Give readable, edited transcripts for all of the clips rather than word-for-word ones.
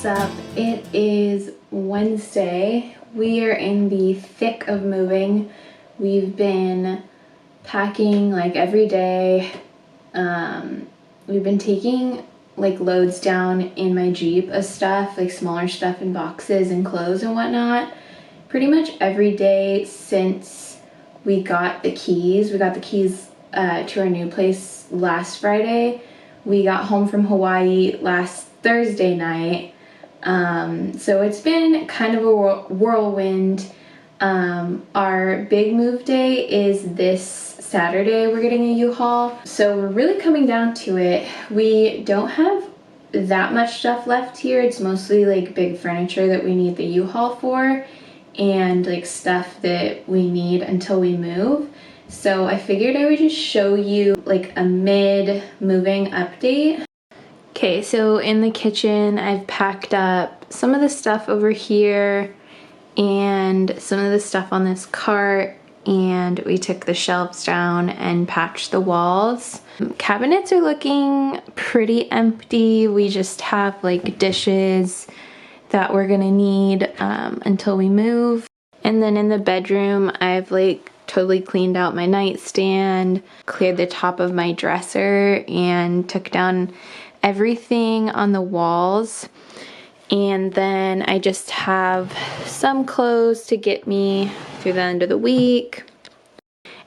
What's up? It is Wednesday. We are in the thick of moving. We've been packing like every day. We've been taking like loads down in my Jeep of stuff, like smaller stuff in boxes and clothes and whatnot, pretty much every day since we got the keys. We got the keys to our new place last Friday. We got home from Hawaii last Thursday night. So it's been kind of a whirlwind. Our big move day is this Saturday. We're getting a U-Haul. So we're really coming down to it. We don't have that much stuff left here. It's mostly like big furniture that we need the U-Haul for and like stuff that we need until we move. So I figured I would just show you like a mid-moving update. Okay, so in the kitchen, I've packed up some of the stuff over here and some of the stuff on this cart, and we took the shelves down and patched the walls. Cabinets are looking pretty empty. We just have like dishes that we're gonna need until we move. And then in the bedroom, I've like totally cleaned out my nightstand, cleared the top of my dresser, and took down everything on the walls. And then I just have some clothes to get me through the end of the week.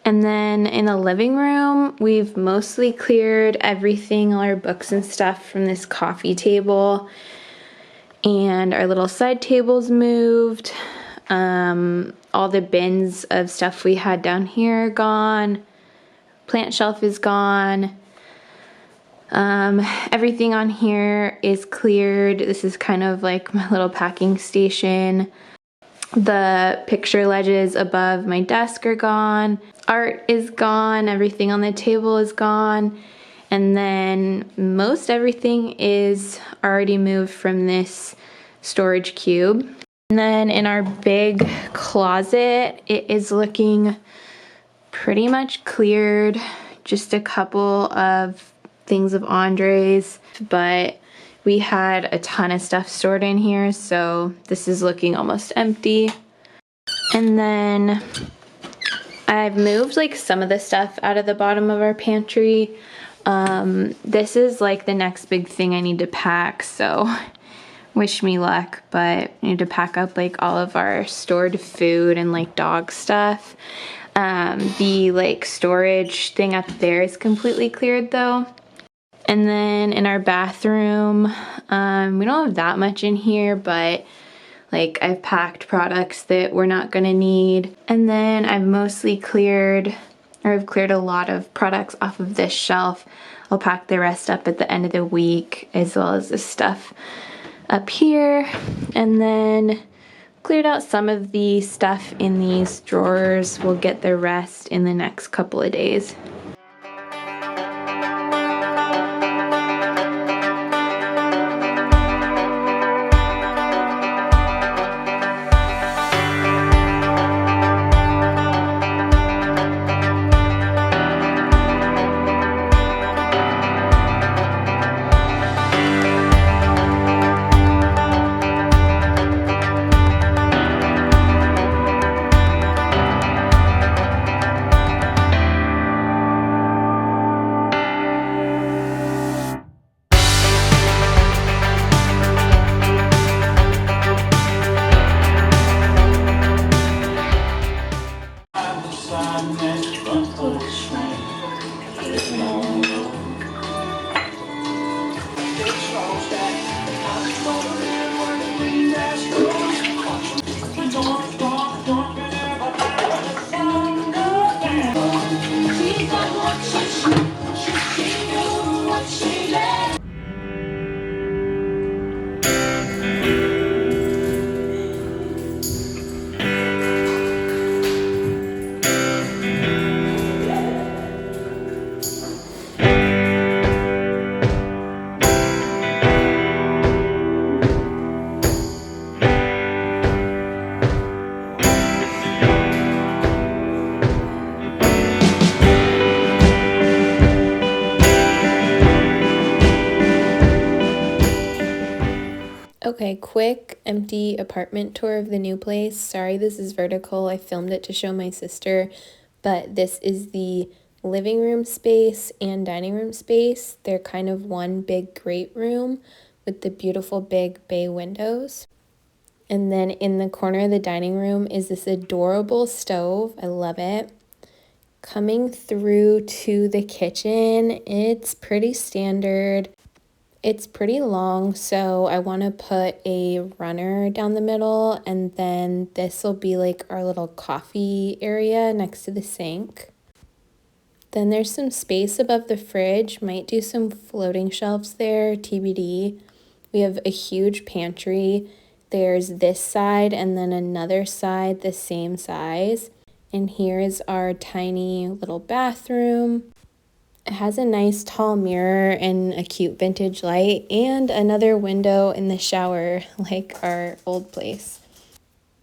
And then in the living room, we've mostly cleared everything, all our books and stuff from this coffee table. And our little side table's moved. All the bins of stuff we had down here are gone. Plant shelf is gone. Everything on here is cleared. This is kind of like my little packing station. The picture ledges above my desk are gone. Art is gone. Everything on the table is gone. And then most everything is already moved from this storage cube. And then in our big closet, it is looking pretty much cleared. Just a couple of things of Andre's, but we had a ton of stuff stored in here, so this is looking almost empty. And then I've moved like some of the stuff out of the bottom of our pantry. This is like the next big thing I need to pack, so wish me luck, but I need to pack up like all of our stored food and like dog stuff. The like storage thing up there is completely cleared though. And then in our bathroom, we don't have that much in here, but like I've packed products that we're not gonna need. And then I've mostly cleared, or I've cleared a lot of products off of this shelf. I'll pack the rest up at the end of the week, as well as this stuff up here. And then cleared out some of the stuff in these drawers. We'll get the rest in the next couple of days. Okay, quick empty apartment tour of the new place. Sorry, this is vertical. I filmed it to show my sister, but this is the living room space and dining room space. They're kind of one big great room with the beautiful big bay windows. And then in the corner of the dining room is this adorable stove. I love it. Coming through to the kitchen, it's pretty standard. It's pretty long, so I want to put a runner down the middle, and then this will be like our little coffee area next to the sink. Then there's some space above the fridge, might do some floating shelves there, TBD. We have a huge pantry. There's this side and then another side the same size. And here is our tiny little bathroom. It has a nice tall mirror and a cute vintage light and another window in the shower like our old place.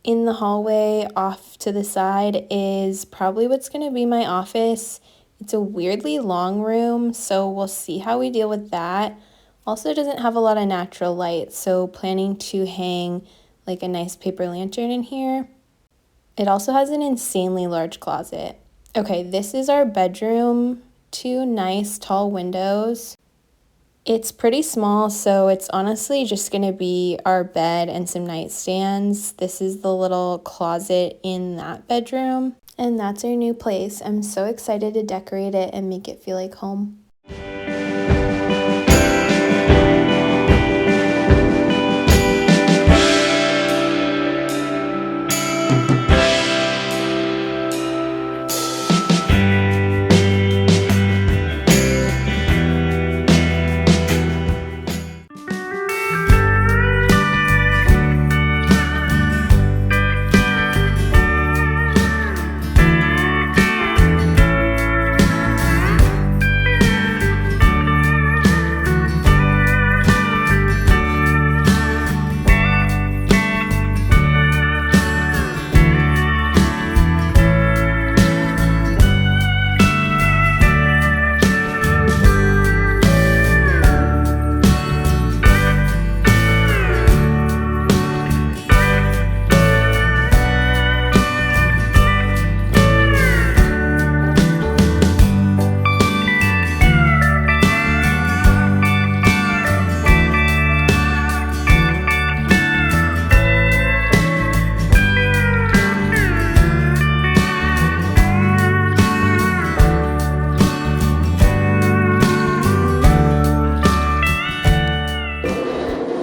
In the hallway off to the side is probably what's going to be my office. It's a weirdly long room, so we'll see how we deal with that. Also doesn't have a lot of natural light, so planning to hang like a nice paper lantern in here. It also has an insanely large closet. Okay, this is our bedroom. 2 nice tall windows. It's pretty small, so it's honestly just gonna be our bed and some nightstands. This is the little closet in that bedroom. And that's our new place. I'm so excited to decorate it and make it feel like home.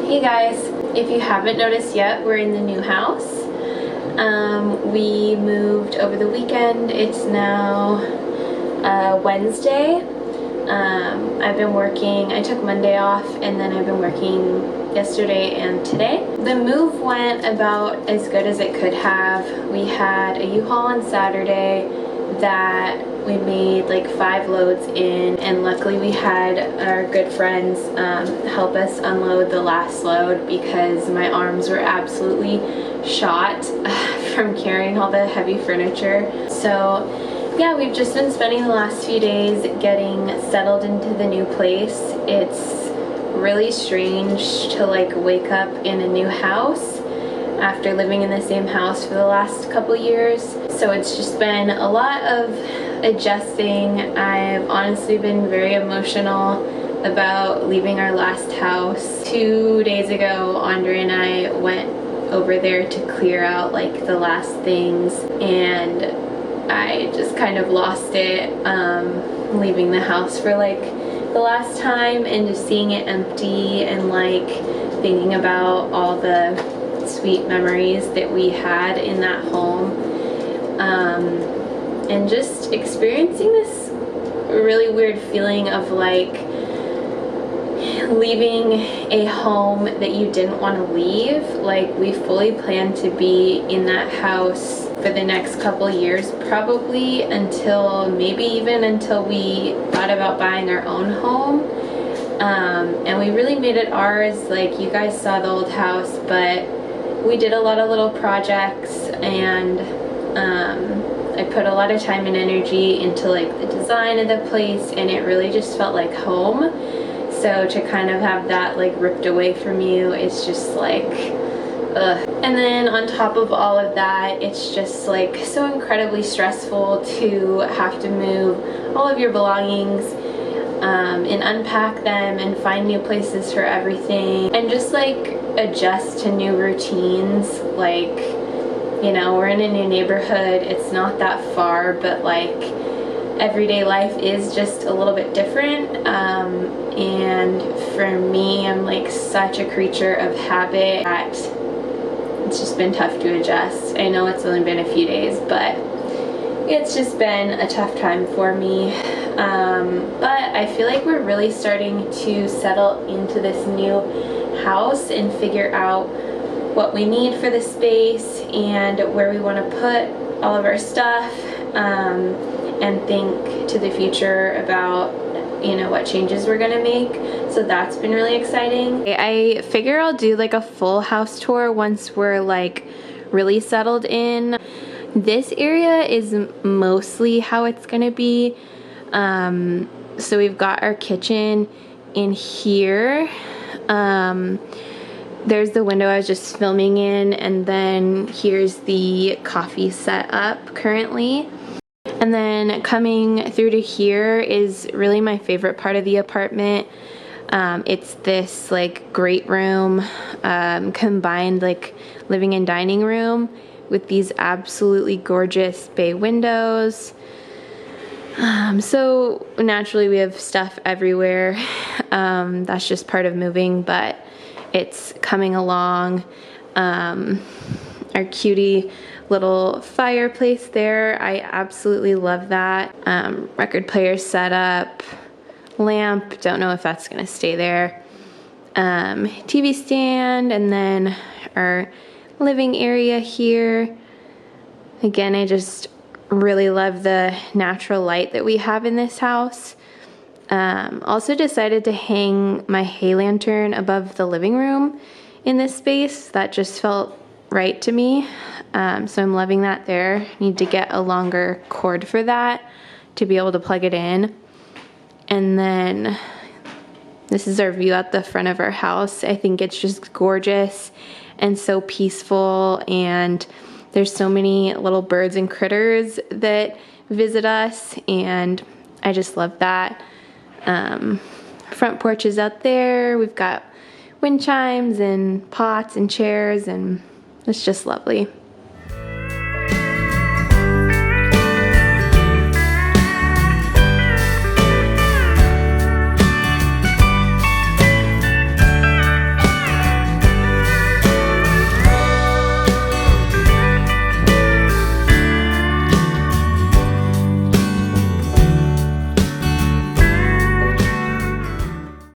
Hey guys, if you haven't noticed yet, we're in the new house. We moved over the weekend. It's now Wednesday. I've been working, I took Monday off, and then I've been working yesterday and today. The move went about as good as it could have. We had a U-Haul on Saturday that we made like 5 loads in, and luckily we had our good friends help us unload the last load because my arms were absolutely shot from carrying all the heavy furniture. So yeah, we've just been spending the last few days getting settled into the new place. It's really strange to like wake up in a new house after living in the same house for the last couple years. So it's just been a lot of adjusting. I've honestly been very emotional about leaving our last house. 2 days ago, Andre and I went over there to clear out like the last things, and I just kind of lost it leaving the house for like the last time and just seeing it empty and like thinking about all the sweet memories that we had in that home, and just experiencing this really weird feeling of like leaving a home that you didn't want to leave. Like we fully planned to be in that house for the next couple years, probably until maybe even until we thought about buying our own home. And we really made it ours. Like you guys saw the old house, but we did a lot of little projects, and I put a lot of time and energy into like the design of the place, and it really just felt like home. So to kind of have that like ripped away from you, it's just like, ugh. And then on top of all of that, it's just like so incredibly stressful to have to move all of your belongings and unpack them and find new places for everything and just like adjust to new routines. Like, you know, we're in a new neighborhood, it's not that far, but like everyday life is just a little bit different. And for me, I'm like such a creature of habit that it's just been tough to adjust. I know it's only been a few days, but it's just been a tough time for me. But I feel like we're really starting to settle into this new house and figure out what we need for the space and where we want to put all of our stuff, and think to the future about, you know, what changes we're gonna make. So that's been really exciting. I figure I'll do like a full house tour once we're like really settled in. This area is mostly how it's gonna be. So we've got our kitchen in here. There's the window I was just filming in, and then here's the coffee set up currently. And then coming through to here is really my favorite part of the apartment. It's this like great room, combined like living and dining room with these absolutely gorgeous bay windows. So naturally we have stuff everywhere. That's just part of moving, but it's coming along. Our cutie little fireplace there, I absolutely love that. Record player setup, lamp, don't know if that's gonna stay there. TV stand, and then our living area here. Again, I just really love the natural light that we have in this house. Also decided to hang my hay lantern above the living room in this space. That just felt right to me. So I'm loving that there. Need to get a longer cord for that to be able to plug it in. And then this is our view out the front of our house. I think it's just gorgeous and so peaceful, and there's so many little birds and critters that visit us, and I just love that. Front porch is out there. We've got wind chimes and pots and chairs, and it's just lovely.